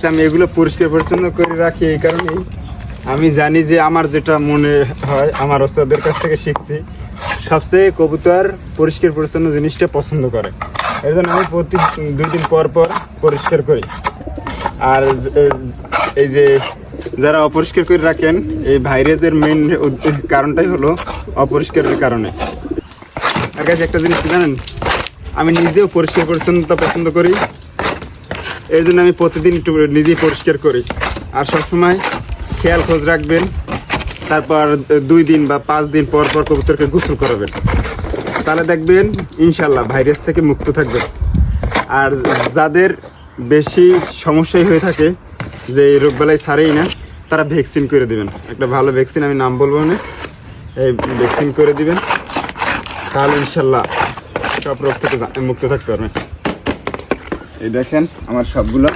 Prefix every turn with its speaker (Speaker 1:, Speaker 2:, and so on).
Speaker 1: আমি এগুলো পরিষ্কার পরিচ্ছন্ন করে রাখি এই কারণেই, আমি জানি যে আমার যেটা মনে হয় আমার ওস্তাদের কাছ থেকে শিখছি, সবচেয়ে কবুতর পরিষ্কার পরিচ্ছন্ন জিনিসটা পছন্দ করে। এর জন্য আমি প্রতি 2 দিন পর পর পরিষ্কার করি। আর এই যে যারা অপরিষ্কার করে রাখেন, এই ভাইরাসের মেইন কারণটাই হলো অপরিষ্কারের কারণে। আর কাছে একটা জিনিস কি জানেন, আমি নিজেও পরিষ্কার পরিচ্ছন্নতা পছন্দ করি, এর জন্য আমি প্রতিদিন একটু নিজেই পরিষ্কার করি। আর সবসময় খেয়াল খোঁজ রাখবেন, তারপর 2 দিন বা 5 দিন পর পর কবুতরকে গোসল করাবেন, তাহলে দেখবেন ইনশাল্লাহ ভাইরাস থেকে মুক্ত থাকবে। আর যাদের বেশি সমস্যাই হয়ে থাকে যে এই রোগবালাই ছাড়েই না, তারা ভ্যাকসিন করে দিবেন। একটা ভালো ভ্যাকসিন, আমি নাম বলবো না, এই ভ্যাকসিন করে দিবেন, তাহলে ইনশাল্লাহ সব রোগ থেকে মুক্ত থাকতে পারবেন। এই দেখেন আমার সবগুলো